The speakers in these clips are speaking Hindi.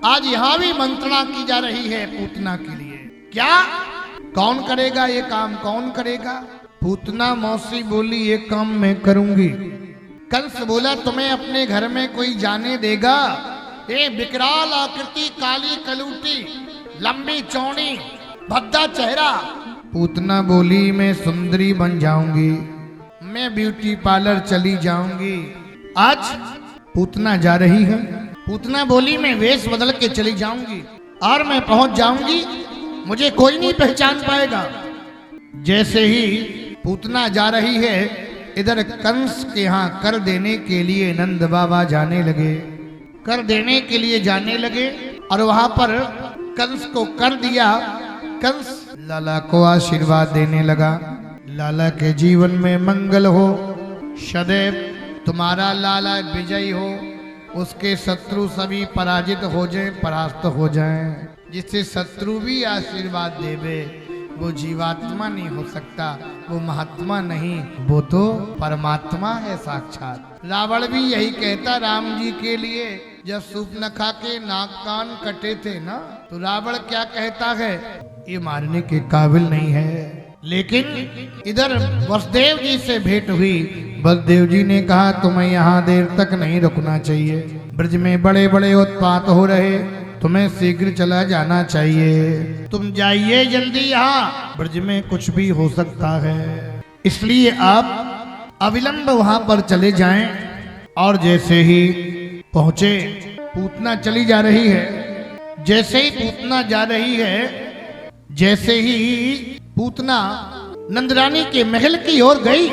आज यहां भी मंत्रणा की जा रही है पूतना के लिए। क्या कौन करेगा ये काम, कौन करेगा? पूतना मौसी बोली ये काम मैं करूंगी। कंस बोला तुम्हें अपने घर में कोई जाने देगा? ये विकराल आकृति, काली कलूटी, लंबी चौड़ी, भद्दा चेहरा। पूतना बोली मैं सुंदरी बन जाऊंगी, मैं ब्यूटी पार्लर चली जाऊंगी। आज पूतना जा रही है। पूतना बोली मैं वेश बदल के चली जाऊंगी और मैं पहुंच जाऊंगी, मुझे कोई नहीं पहचान पाएगा। जैसे ही पूतना जा रही है, इधर कंस के यहाँ कर देने के लिए नंद बाबा जाने लगे। कर देने के लिए जाने लगे और वहां पर कंस को कर दिया। कंस लाला को आशीर्वाद देने लगा, लाला के जीवन में मंगल हो, सदैव तुम्हारा लाला विजयी हो, उसके शत्रु सभी पराजित हो जाएं, परास्त हो जाएं। जिससे शत्रु भी आशीर्वाद देवे, वो जीवात्मा नहीं हो सकता, वो महात्मा नहीं, वो तो परमात्मा है साक्षात। रावण भी यही कहता राम जी के लिए, जब सूर्पनखा के नाक कान कटे थे ना, तो रावण क्या कहता है, ये मारने के काबिल नहीं है। लेकिन इधर वसुदेव जी से भेंट हुई। वसुदेव जी ने कहा तुम्हें यहाँ देर तक नहीं रुकना चाहिए, ब्रज में बड़े बड़े उत्पात हो रहे, तुम्हें शीघ्र चला जाना चाहिए। तुम जाइए जल्दी, यहाँ ब्रज में कुछ भी हो सकता है, इसलिए आप अविलंब वहां पर चले जाएं। और जैसे ही पहुंचे, पूतना चली जा रही है। जैसे ही पूतना जा रही है, जैसे ही पूतना नंदरानी के महल की ओर गई,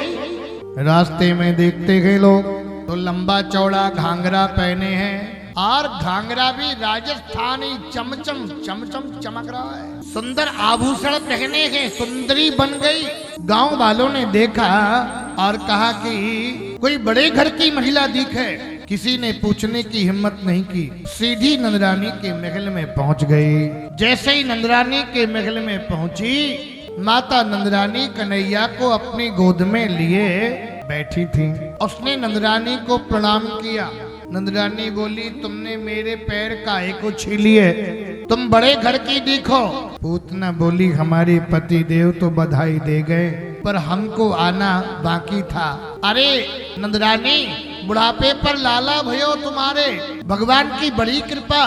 रास्ते में देखते गए लोग तो लंबा चौड़ा घाघरा पहने हैं, और घाघरा भी राजस्थानी चमचम चमचम चमक रहा है। सुंदर आभूषण पहने हैं, सुंदरी बन गई। गांव वालों ने देखा और कहा कि कोई बड़े घर की महिला दिखे। किसी ने पूछने की हिम्मत नहीं की, सीधी नंदरानी के महल में पहुंच गई। जैसे ही नंदरानी के महल में पहुंची, माता नंदरानी कन्हैया को अपनी गोद में लिए बैठी थी। उसने नंदरानी को प्रणाम किया। नंदरानी बोली तुमने मेरे पैर काहे को छीलिए, तुम बड़े घर की दिखो। पूतना बोली हमारे पति देव तो बधाई दे गए, पर हमको आना बाकी था। अरे नंदरानी, बुढ़ापे पर लाला भयो तुम्हारे, भगवान की बड़ी कृपा।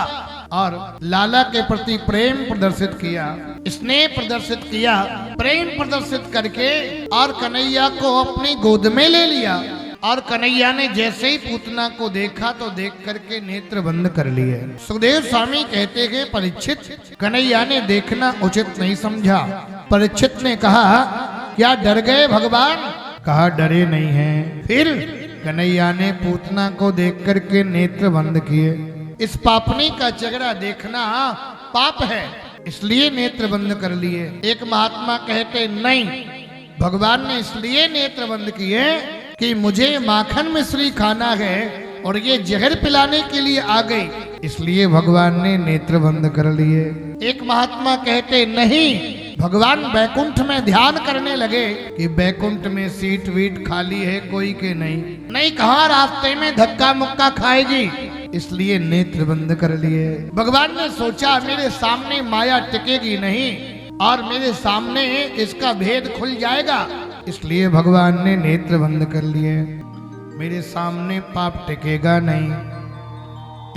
और लाला के प्रति प्रेम प्रदर्शित किया, स्नेह प्रदर्शित किया, प्रेम प्रदर्शित करके और कन्हैया को अपनी गोद में ले लिया। और कन्हैया ने जैसे ही पूतना को देखा तो देख करके नेत्र बंद कर लिए। सुखदेव स्वामी कहते हैं परीक्षित, कन्हैया ने देखना उचित नहीं समझा। परीक्षित ने कहा क्या डर गए भगवान? कहा डरे नहीं हैं। फिर कन्हैया ने पूतना को देख करके नेत्र बंद किए। इस पापनी का चेहरा देखना पाप है, इसलिए नेत्र बंद कर लिए। एक महात्मा कहते नहीं, भगवान ने इसलिए नेत्र बंद किए कि मुझे माखन मिश्री खाना है और ये जहर पिलाने के लिए आ गई, इसलिए भगवान ने नेत्र बंद कर लिए। एक महात्मा कहते नहीं, भगवान बैकुंठ में ध्यान करने लगे कि बैकुंठ में सीट वीट खाली है कोई के नहीं, कहा रास्ते में धक्का मुक्का खाएगी, इसलिए नेत्र बंद कर लिए। भगवान ने सोचा मेरे सामने माया टिकेगी नहीं और मेरे सामने इसका भेद खुल जाएगा, इसलिए भगवान ने नेत्र बंद कर लिए। मेरे सामने पाप टिकेगा नहीं,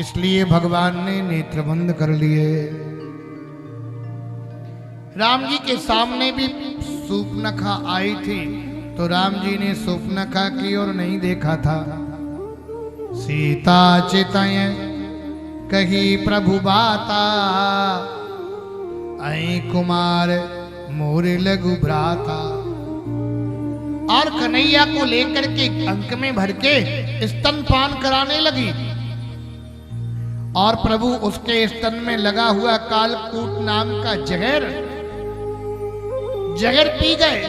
इसलिए भगवान ने नेत्र बंद कर लिए। राम जी के सामने भी सूर्पनखा आई थी, तो राम जी ने सूर्पनखा की ओर नहीं देखा था। सीता चितय कही प्रभु बाता, ऐ कुमार मोर लघु भ्राता। और कन्हैया को लेकर के अंक में भर के स्तनपान कराने लगी, और प्रभु उसके स्तन में लगा हुआ कालकूट नाम का जहर पी गए।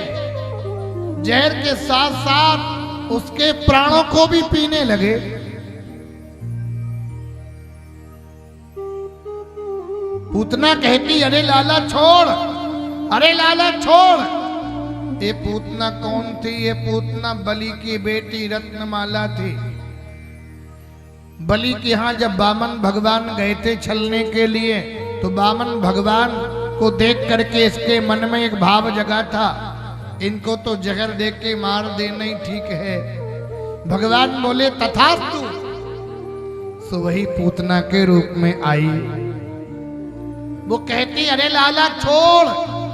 जहर के साथ साथ उसके प्राणों को भी पीने लगे। पूतना कहती अरे लाला छोड़, अरे लाला छोड़। ये पूतना कौन थी? ये पूतना बलि की बेटी रत्नमाला थी। बलि के यहाँ जब वामन भगवान गए थे छलने के लिए, तो वामन भगवान को देख करके इसके मन में एक भाव जगा था, इनको तो जहर दे के मार देना ही ठीक है। भगवान बोले तथास्तु। सो वही पूतना के रूप में आई। वो कहती अरे लाला छोड़,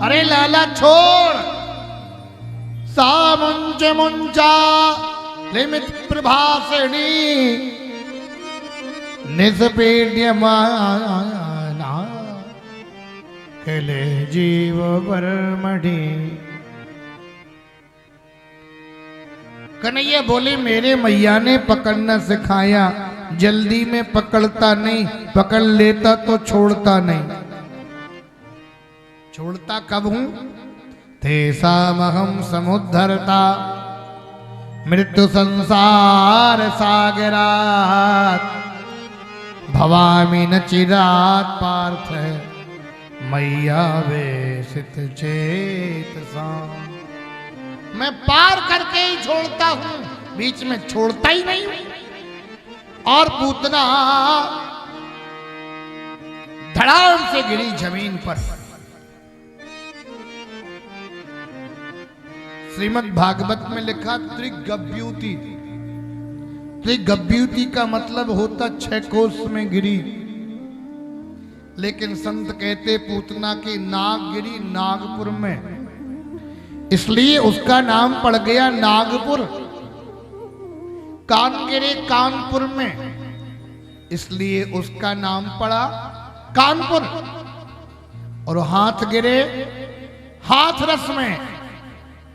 अरे लाला छोड़। सा मुंच मुंचा लिमित प्रभासिणी निष्पीड्य माना खेले जीव परमढ़ी। कन्हैया बोले मेरे मैया ने पकड़ना सिखाया, जल्दी में पकड़ता नहीं, पकड़ लेता तो छोड़ता नहीं। छोड़ता कब हूं? तेषामहं समुद्धरता मृत्यु संसार सागरात् भवामि न चिरात् पार्थ मैया वेशित चेतसा। मैं पार करके ही छोड़ता हूं, बीच में छोड़ता ही नहीं। और पूतना धड़ाम से गिरी जमीन पर। श्रीमद् भागवत में लिखा त्रिगभ्यूति। त्रिगभ्यूति का मतलब होता 6 कोस में गिरी, लेकिन संत कहते पूतना की नाग गिरी नागपुर में, इसलिए उसका नाम पड़ गया नागपुर। कान गिरे कानपुर में, इसलिए उसका नाम पड़ा कानपुर। और हाथ गिरे हाथरस में,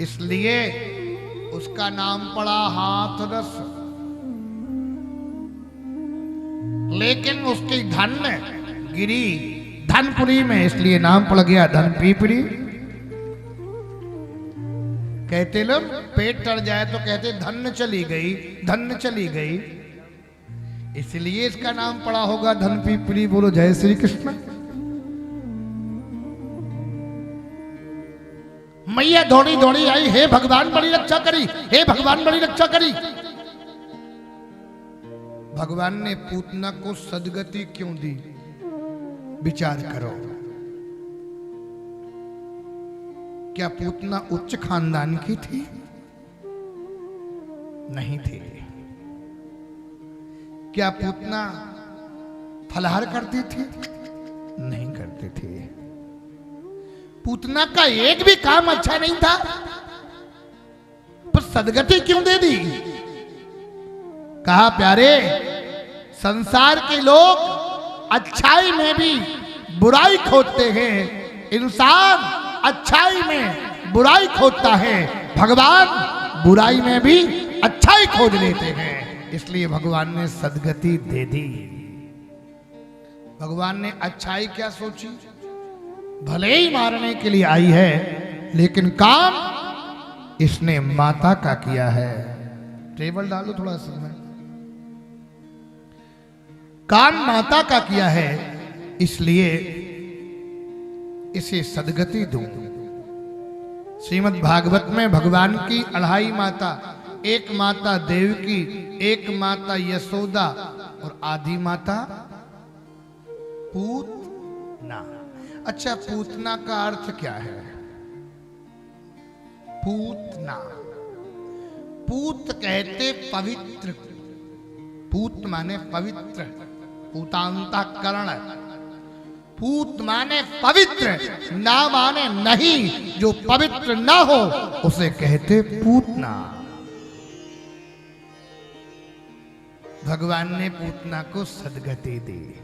इसलिए उसका नाम पड़ा हाथरस। लेकिन उसकी धन गिरी धनपुरी में, इसलिए नाम पड़ गया धनपीपरी। कहते लोग पेट टर जाए तो कहते धन चली गई, धन चली गई, इसलिए इसका नाम पड़ा होगा धनपीपरी। बोलो जय श्री कृष्ण। मैया दौड़ी दौड़ी आई, हे भगवान बड़ी रक्षा करी, हे भगवान बड़ी रक्षा करी। भगवान ने पूतना को सदगति क्यों दी? विचार करो। क्या पूतना उच्च खानदान की थी? नहीं थी। क्या पूतना फलाहार करती थी? नहीं करती थी। पूतना का एक भी काम अच्छा नहीं था, पर सदगति क्यों दे दी? कहा प्यारे, संसार के लोग अच्छाई में भी बुराई खोजते हैं, इंसान अच्छाई में बुराई खोजता है, भगवान बुराई में भी अच्छाई खोज लेते हैं। इसलिए भगवान ने सदगति दे दी। भगवान ने अच्छाई क्या सोची? भले ही मारने के लिए आई है, लेकिन काम इसने माता का किया है। टेबल डालो थोड़ा सा में। काम माता का किया है, इसलिए इसे सदगति दूं। श्रीमद् भागवत में भगवान की 2.5 माता, एक माता देवकी, एक माता यशोदा और आदि माता पूतना। अच्छा, पूतना का अर्थ क्या है? पूतना, पूत कहते पवित्र। पूत माने पवित्र, पूतांतःकरण। पूत माने पवित्र, ना माने नहीं। जो पवित्र ना हो उसे कहते पूतना। भगवान ने पूतना को सदगति दी।